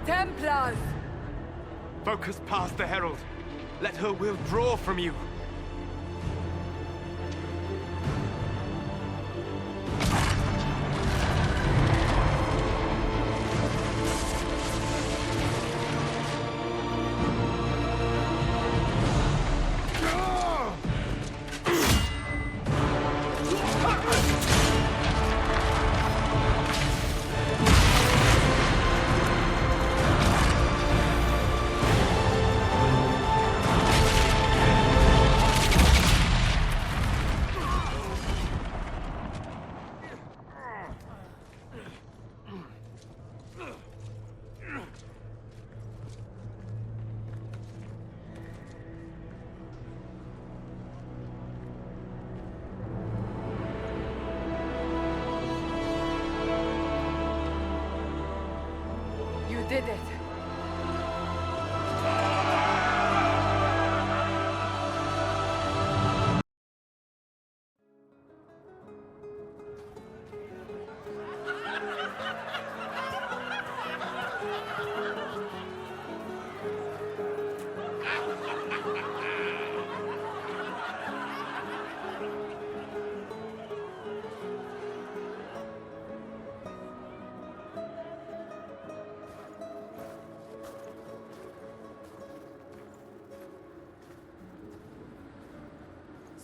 Templars! Focus past the Herald. Let her will draw from you. Did it.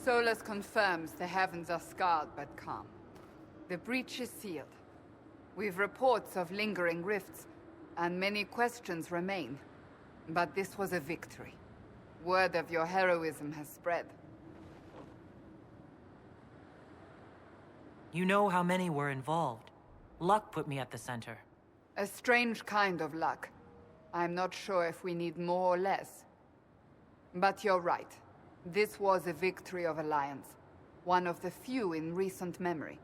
Solas confirms the heavens are scarred but calm. The breach is sealed. We've reports of lingering rifts, and many questions remain. But this was a victory. Word of your heroism has spread. You know how many were involved. Luck put me at the center. A strange kind of luck. I'm not sure if we need more or less. But you're right. This was a victory of Alliance, one of the few in recent memory.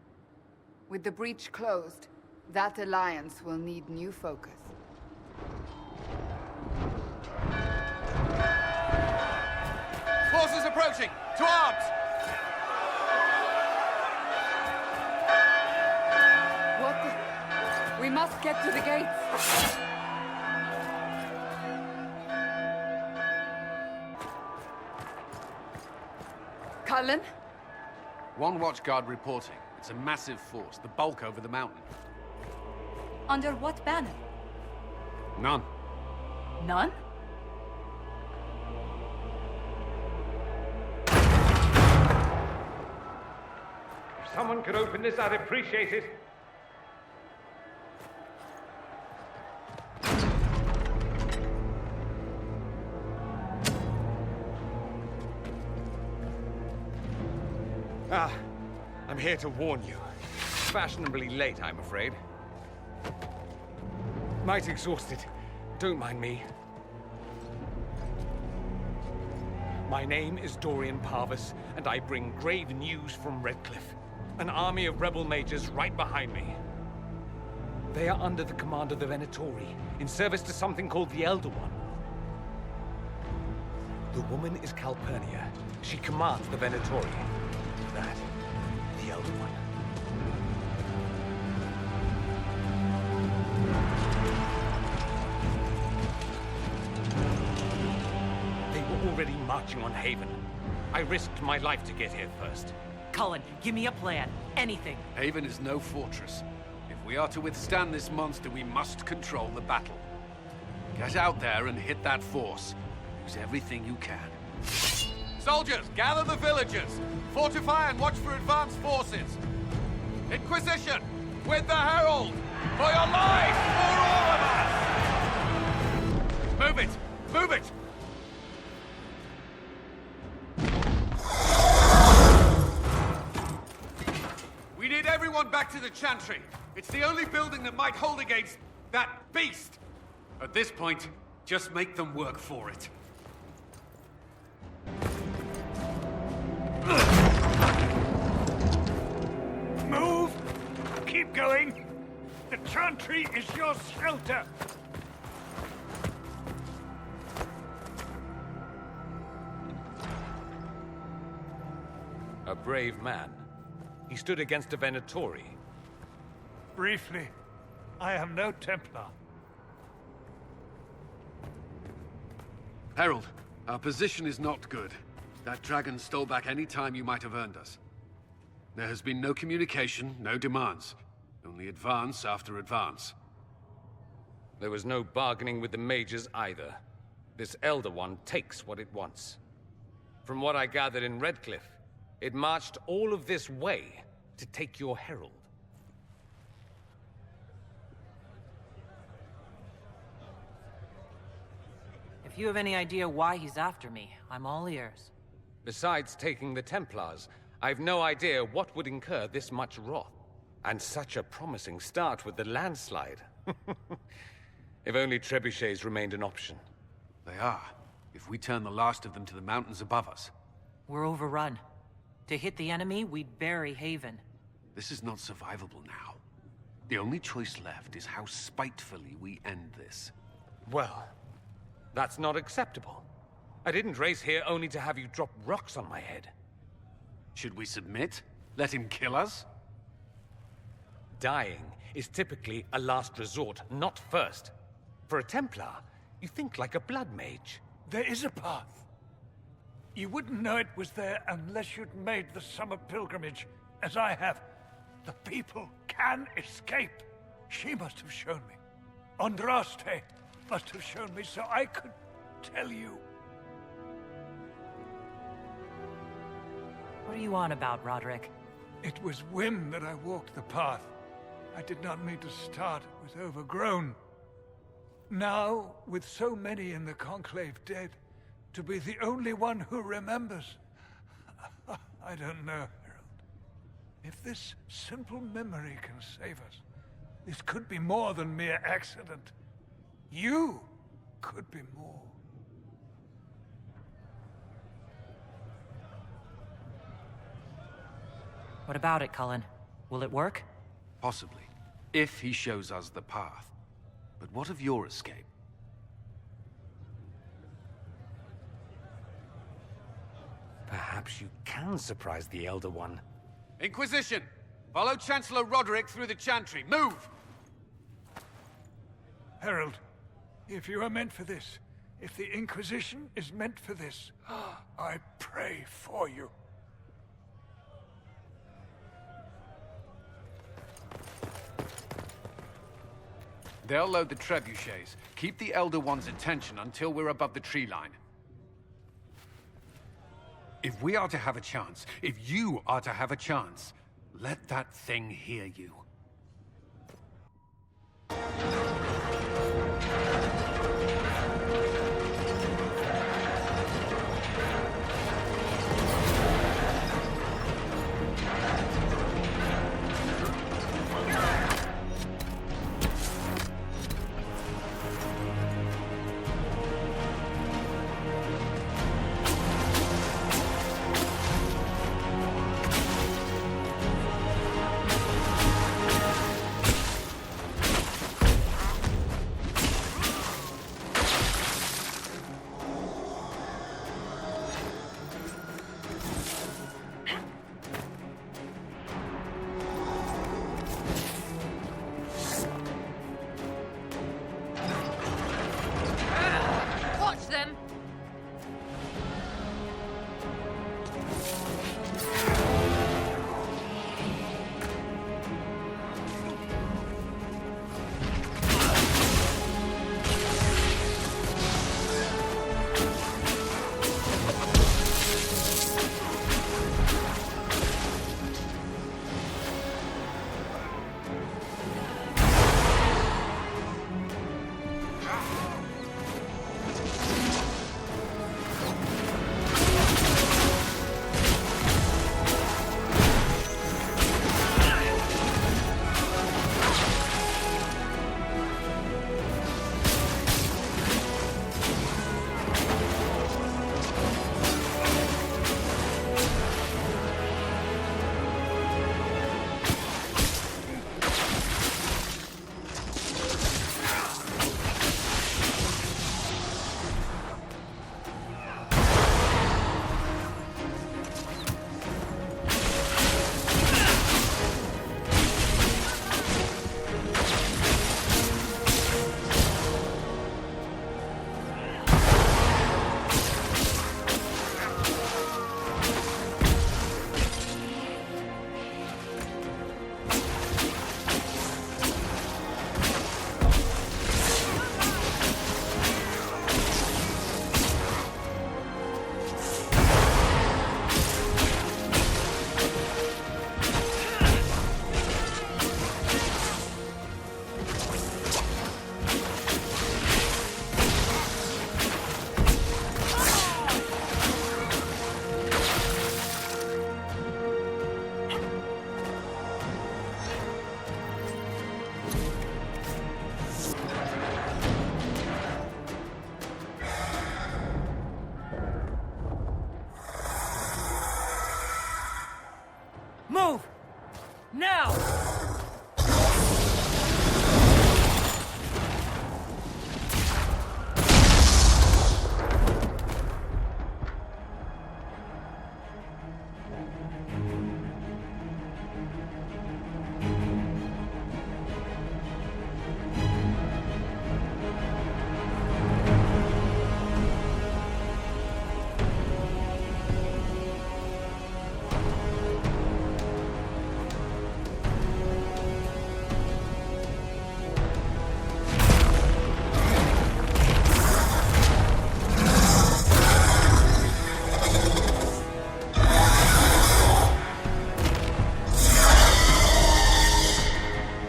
With the breach closed, that Alliance will need new focus. Forces approaching! To arms! What the... We must get to the gates! Cullen? One watchguard reporting. It's a massive force, the bulk over the mountain. Under what banner? None. None? If someone could open this, I'd appreciate it. I'm here to warn you. Fashionably late, I'm afraid. Might exhausted. Don't mind me. My name is Dorian Parvis, and I bring grave news from Redcliffe. An army of rebel mages right behind me. They are under the command of the Venatori, in service to something called the Elder One. The woman is Calpernia. She commands the Venatori. That, the Elder One. They were already marching on Haven. I risked my life to get here first. Cullen, give me a plan. Anything. Haven is no fortress. If we are to withstand this monster, we must control the battle. Get out there and hit that force. Use everything you can. Soldiers, gather the villagers! Fortify and watch for advanced forces! Inquisition! With the Herald! For your life! For all of us! Move it! Move it! We need everyone back to the Chantry. It's the only building that might hold against that beast. At this point, just make them work for it. Move! Keep going! The Chantry is your shelter! A brave man. He stood against a Venatori. Briefly, I am no Templar. Herald, our position is not good. That dragon stole back any time you might have earned us. There has been no communication, no demands. Only advance after advance. There was no bargaining with the mages either. This Elder One takes what it wants. From what I gathered in Redcliffe, it marched all of this way to take your herald. If you have any idea why he's after me, I'm all ears. Besides taking the Templars, I've no idea what would incur this much wrath. And such a promising start with the landslide. If only trebuchets remained an option. They are, if we turn the last of them to the mountains above us. We're overrun. To hit the enemy, we'd bury Haven. This is not survivable now. The only choice left is how spitefully we end this. Well, that's not acceptable. I didn't race here only to have you drop rocks on my head. Should we submit? Let him kill us? Dying is typically a last resort, not first. For a Templar, you think like a blood mage. There is a path. You wouldn't know it was there unless you'd made the summer pilgrimage, as I have. The people can escape. She must have shown me. Andraste must have shown me so I could tell you. What are you on about, Roderick? It was whim that I walked the path. I did not mean to start. It was overgrown. Now, with so many in the Conclave dead, to be the only one who remembers... I don't know, Herald. If this simple memory can save us, this could be more than mere accident. You could be more. What about it, Cullen? Will it work? Possibly. If he shows us the path. But what of your escape? Perhaps you can surprise the Elder One. Inquisition! Follow Chancellor Roderick through the Chantry. Move! Herald, if you are meant for this, if the Inquisition is meant for this, I pray for you. They'll load the trebuchets. Keep the Elder One's attention until we're above the tree line. If we are to have a chance, if you are to have a chance, let that thing hear you. Move! Now!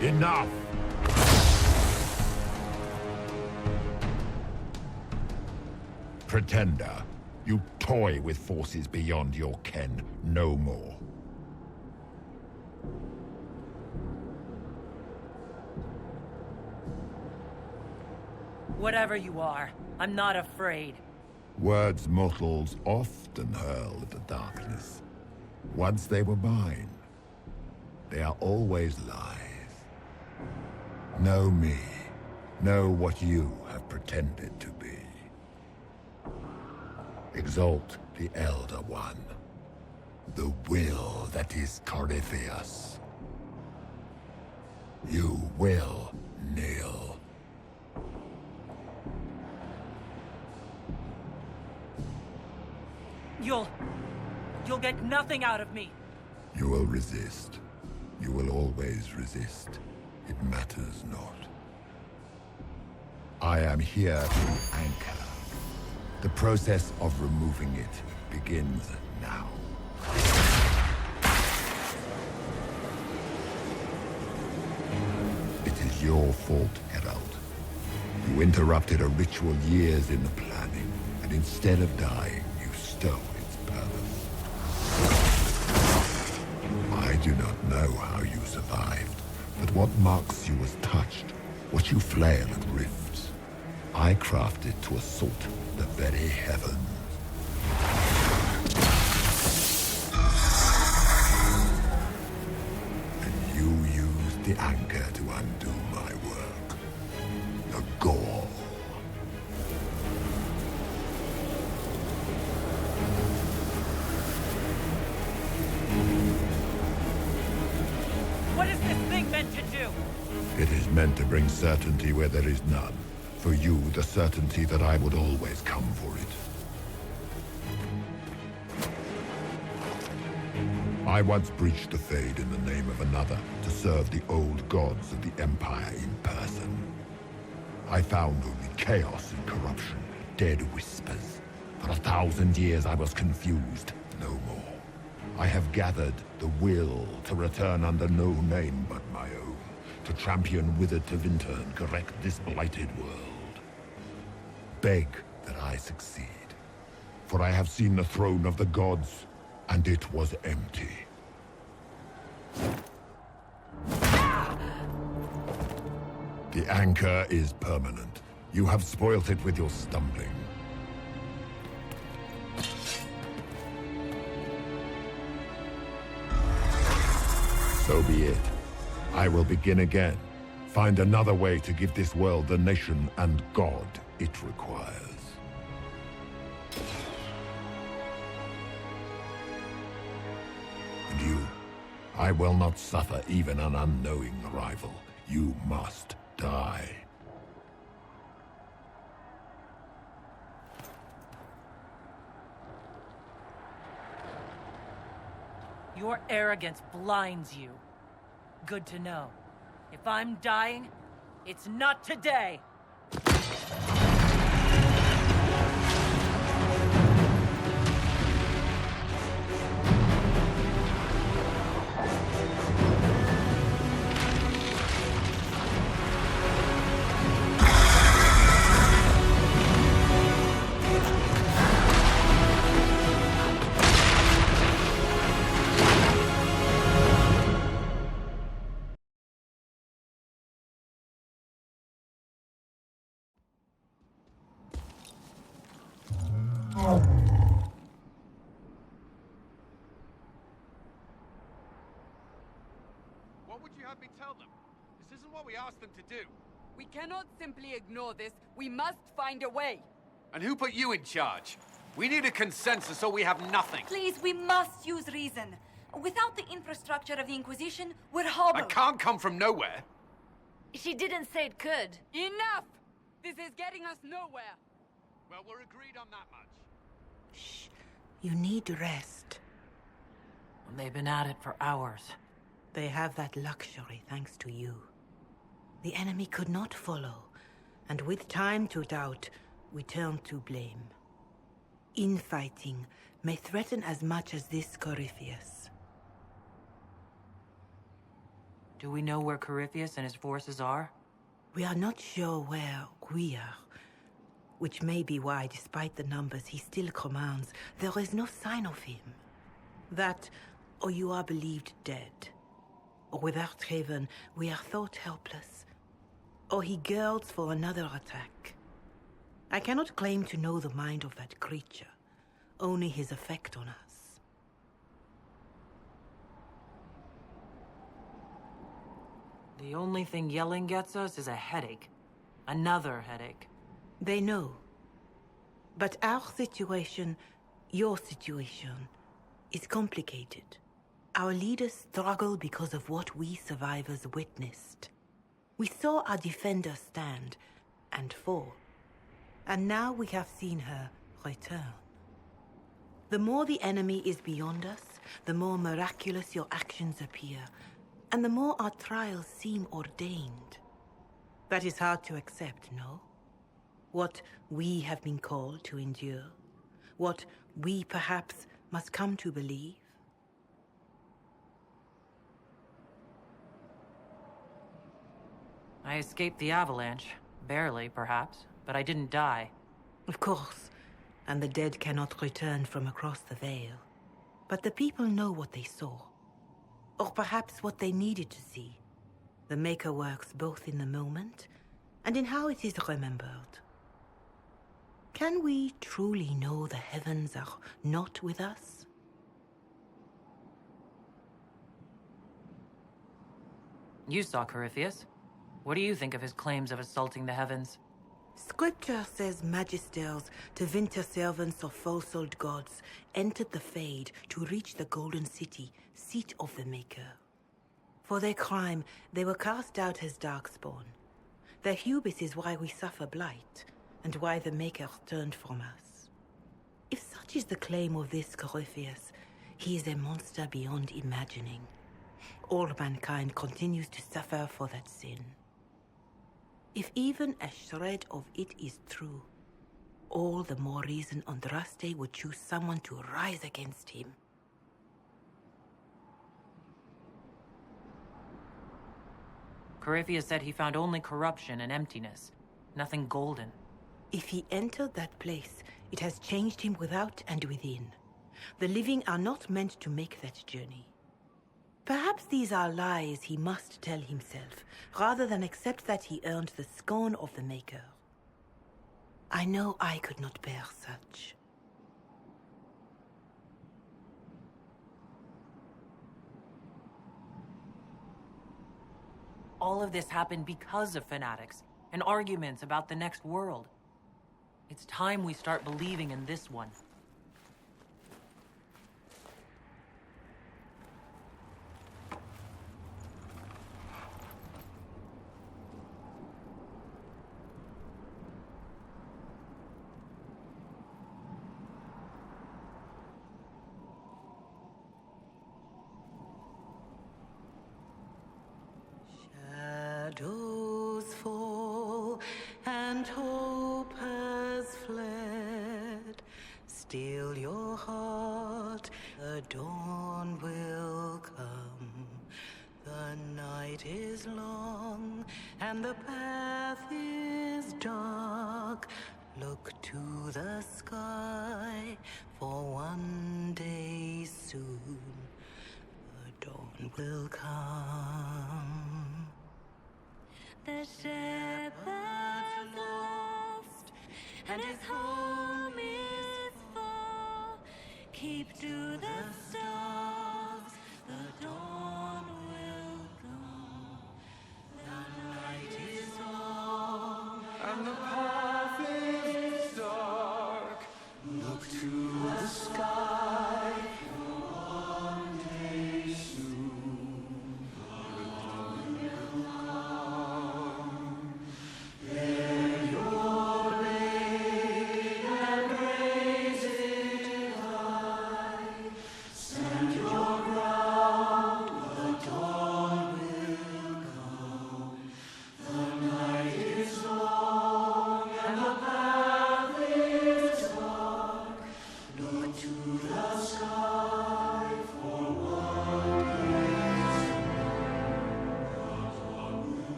Enough! Pretender, you toy with forces beyond your ken no more. Whatever you are, I'm not afraid. Words mortals often hurl at the darkness. Once they were mine, they are always lies. Know me. Know what you have pretended to be. Exalt the Elder One. The will that is Corypheus. You will kneel. You'll get nothing out of me. You will resist. You will always resist. It matters not. I am here to anchor. The process of removing it begins now. It is your fault, Herald. You interrupted a ritual years in the planning, and instead of dying, you stole its purpose. I do not know how you survived, but what marks you as touched, what you flail at rifts, I crafted to assault the very heavens. And you used the anchor to undo my work. The gall. What is this thing meant to do? It is meant to bring certainty where there is none. For you, the certainty that I would always come for it. I once breached the Fade in the name of another to serve the old gods of the Empire in person. I found only chaos and corruption, dead whispers. For 1,000 years I was confused, no more. I have gathered the will to return under no name but my own, to champion withered to winter and correct this blighted world. Beg that I succeed, for I have seen the throne of the gods, and it was empty. The anchor is permanent. You have spoilt it with your stumbling. So be it. I will begin again. Find another way to give this world the nation and God it requires. And you, I will not suffer even an unknowing rival. You must die. Your arrogance blinds you. Good to know. If I'm dying, it's not today. let me tell them. This isn't what we asked them to do. We cannot simply ignore this. We must find a way. And who put you in charge? We need a consensus or we have nothing. Please, we must use reason. Without the infrastructure of the Inquisition, we're I hobbled. can't come from nowhere. She didn't say it could. Enough! This is getting us nowhere. Well, we're agreed on that much. Shh. You need rest. They've been at it for hours. They have that luxury thanks to you. The enemy could not follow, and with time to doubt, we turn to blame. Infighting may threaten as much as this Corypheus. Do we know where Corypheus and his forces are? We are not sure where we are, which may be why, despite the numbers he still commands, there is no sign of him. That, or you are believed dead. Or without Haven, we are thought helpless. Or he girds for another attack. I cannot claim to know the mind of that creature, only his effect on us. The only thing yelling gets us is a headache. Another headache. They know. But our situation, your situation, is complicated. Our leaders struggle because of what we survivors witnessed. We saw our defender stand and fall. And now we have seen her return. The more the enemy is beyond us, the more miraculous your actions appear, and the more our trials seem ordained. That is hard to accept, no? What we have been called to endure, what we perhaps must come to believe. I escaped the avalanche. Barely, perhaps, but I didn't die. Of course, and the dead cannot return from across the veil. But the people know what they saw. Or perhaps what they needed to see. The Maker works both in the moment and in how it is remembered. Can we truly know the heavens are not with us? You saw Corypheus. What do you think of his claims of assaulting the heavens? Scripture says magisters, the winter servants of false-souled gods, entered the Fade to reach the Golden City, seat of the Maker. For their crime, they were cast out as darkspawn. Their hubris is why we suffer blight, and why the Maker turned from us. If such is the claim of this Corypheus, he is a monster beyond imagining. All mankind continues to suffer for that sin. If even a shred of it is true, all the more reason Andraste would choose someone to rise against him. Corypheus said he found only corruption and emptiness, nothing golden. If he entered that place, it has changed him without and within. The living are not meant to make that journey. Perhaps these are lies he must tell himself, rather than accept that he earned the scorn of the Maker. I know I could not bear such. All of this happened because of fanatics and arguments about the next world. It's time we start believing in this one. Shadows fall and hope has fled. Still your heart, the dawn will come. The night is long and the path is dark. Look to the sky, for one day soon the dawn will come. The shepherd's lost, and his home is far. Keep to the stars, the dawn will come.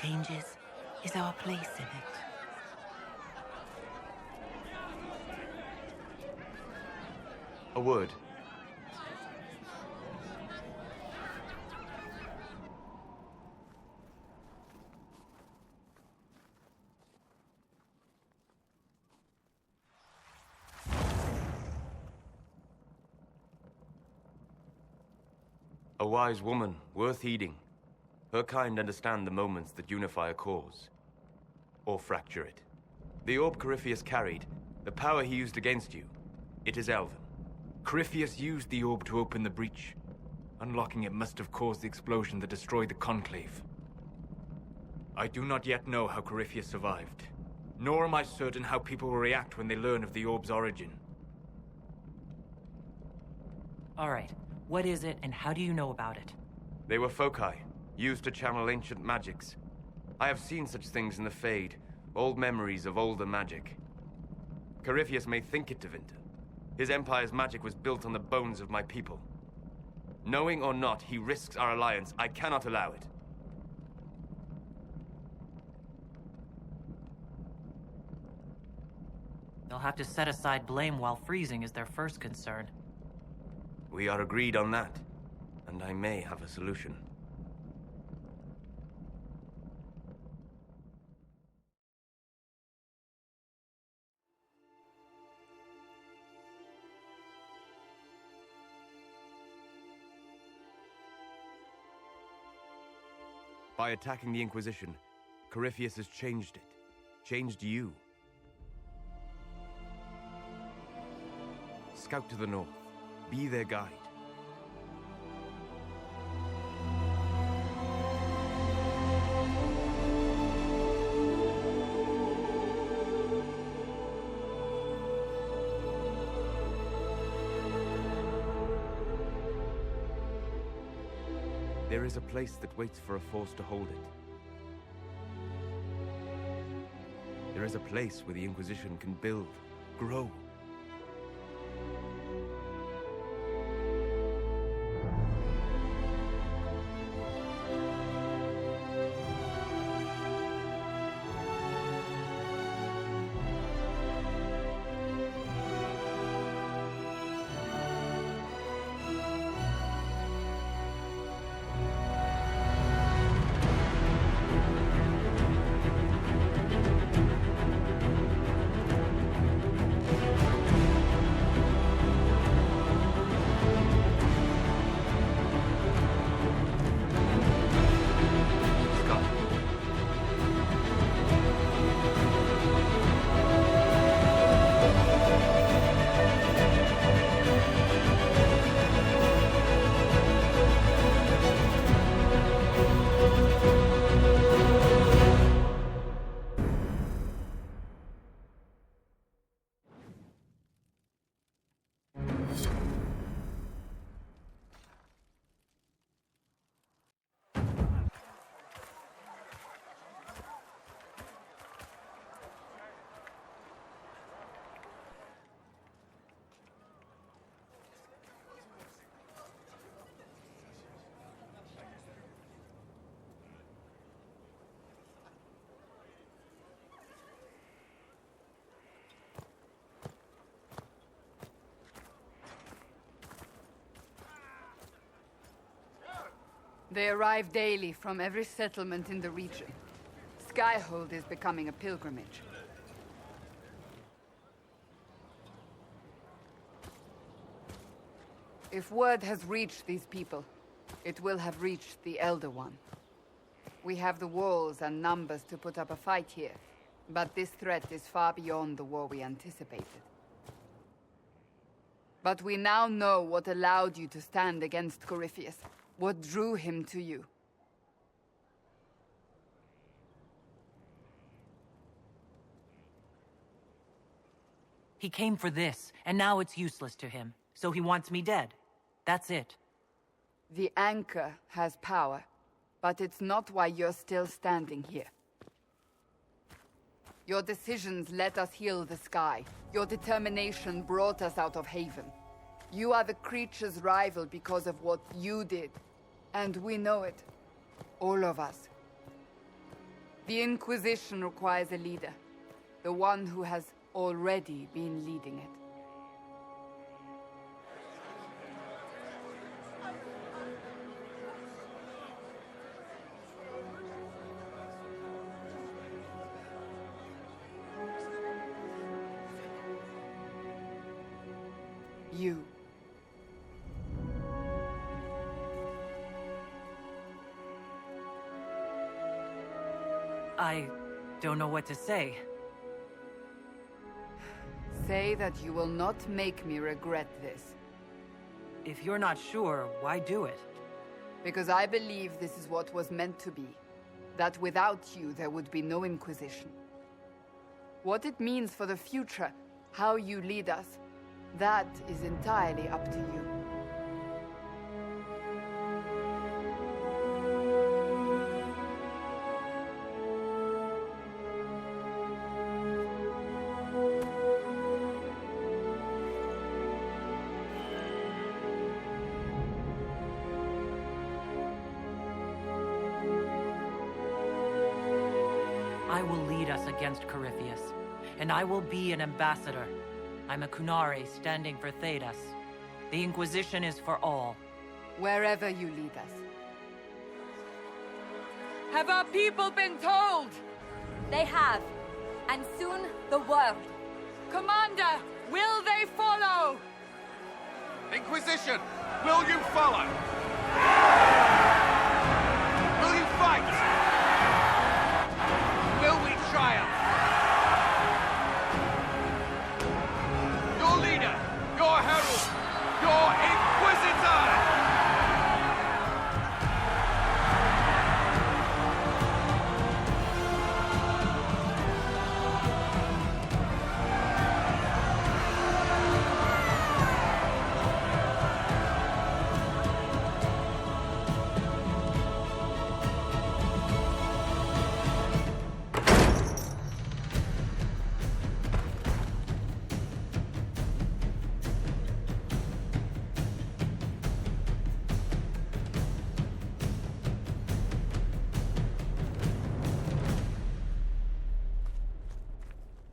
changes is our place in it. A word. A wise woman, worth heeding. Her kind understand the moments that unify a cause. Or fracture it. The orb Corypheus carried, the power he used against you, it is elven. Corypheus used the orb to open the breach. Unlocking it must have caused the explosion that destroyed the Conclave. I do not yet know how Corypheus survived. Nor am I certain how people will react when they learn of the orb's origin. All right. What is it, and how do you know about it? They were foci, used to channel ancient magics. I have seen such things in the Fade, old memories of older magic. Corypheus may think it Tevinter. His empire's magic was built on the bones of my people. Knowing or not, he risks our alliance. I cannot allow it. They'll have to set aside blame while freezing is their first concern. We are agreed on that, and I may have a solution. By attacking the Inquisition, Corypheus has changed it. Changed you. Scout to the north. Be their guide. There is a place that waits for a force to hold it. There is a place where the Inquisition can build, grow. They arrive daily from every settlement in the region. Skyhold is becoming a pilgrimage. If word has reached these people, it will have reached the Elder One. We have the walls and numbers to put up a fight here, but this threat is far beyond the war we anticipated. But we now know what allowed you to stand against Corypheus, what drew him to you. He came for this, and now it's useless to him. So he wants me dead. That's it. The Anchor has power, but it's not why you're still standing here. Your decisions let us heal the sky. Your determination brought us out of Haven. You are the creature's rival because of what you did. And we know it. All of us. The Inquisition requires a leader. The one who has already been leading it. You. I don't know what to say. Say that you will not make me regret this. If you're not sure, why do it? Because I believe this is what was meant to be. That without you, there would be no Inquisition. What it means for the future, how you lead us, that is entirely up to you. I will lead us against Corypheus, and I will be an ambassador. I'm a Kunari standing for Thedas. The Inquisition is for all. Wherever you lead us. Have our people been told? They have. And soon, the world. Commander, will they follow? Inquisition, will you follow? Will you fight? Will we triumph? Your leader, your herald, your Inquisitor!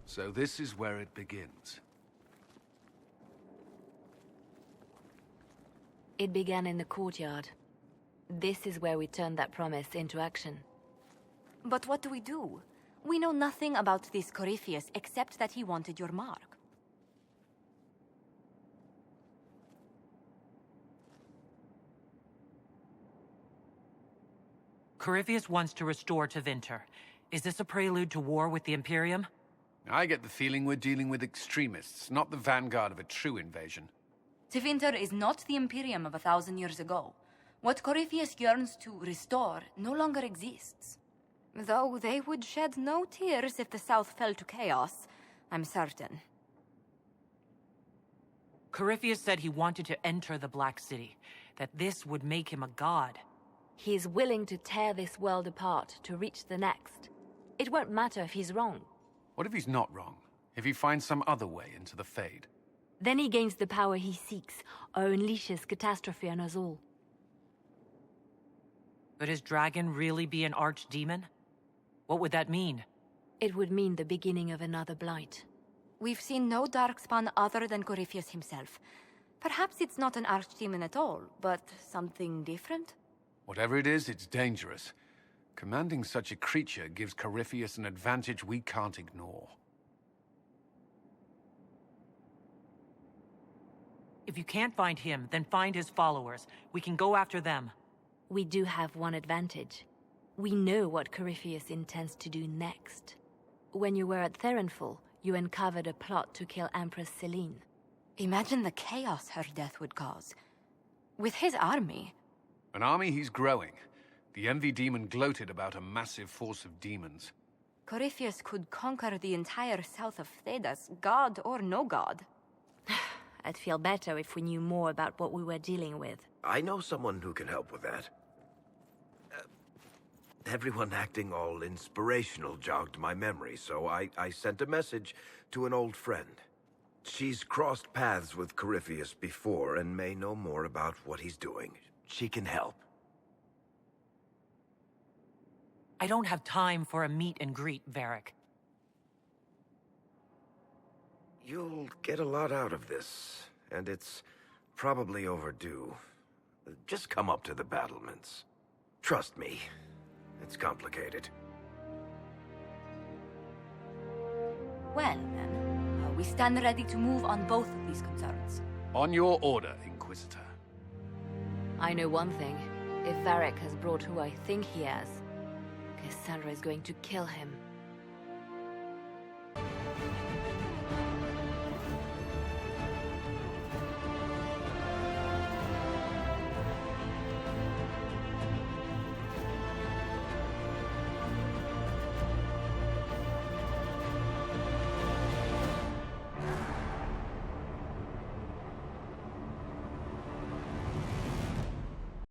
So this is where it begins. It began in the courtyard. This is where we turned that promise into action. But what do we do? We know nothing about this Corypheus except that he wanted your mark. Corypheus wants to restore Tevinter. Is this a prelude to war with the Imperium? I get the feeling we're dealing with extremists, not the vanguard of a true invasion. Tevinter is not the Imperium of 1,000 years ago. What Corypheus yearns to restore no longer exists. Though they would shed no tears if the South fell to chaos, I'm certain. Corypheus said he wanted to enter the Black City, that this would make him a god. He is willing to tear this world apart to reach the next. It won't matter if he's wrong. What if he's not wrong? If he finds some other way into the Fade? Then he gains the power he seeks, or unleashes catastrophe on us all. Could his dragon really be an archdemon? What would that mean? It would mean the beginning of another blight. We've seen no darkspawn other than Corypheus himself. Perhaps it's not an archdemon at all, but something different? Whatever it is, it's dangerous. Commanding such a creature gives Corypheus an advantage we can't ignore. If you can't find him, then find his followers. We can go after them. We do have one advantage. We know what Corypheus intends to do next. When you were at Therenfall, you uncovered a plot to kill Empress Selene. Imagine the chaos her death would cause. With his army. An army he's growing. The Envy Demon gloated about a massive force of demons. Corypheus could conquer the entire south of Thedas, god or no god. I'd feel better if we knew more about what we were dealing with. I know someone who can help with that. Everyone acting all inspirational jogged my memory, so I sent a message to an old friend. She's crossed paths with Corypheus before and may know more about what he's doing. She can help. I don't have time for a meet and greet, Varric. You'll get a lot out of this, and it's probably overdue. Just come up to the battlements. Trust me, it's complicated. Well, then, we stand ready to move on both of these concerns. On your order, Inquisitor. I know one thing. If Varric has brought who I think he has, Cassandra is going to kill him.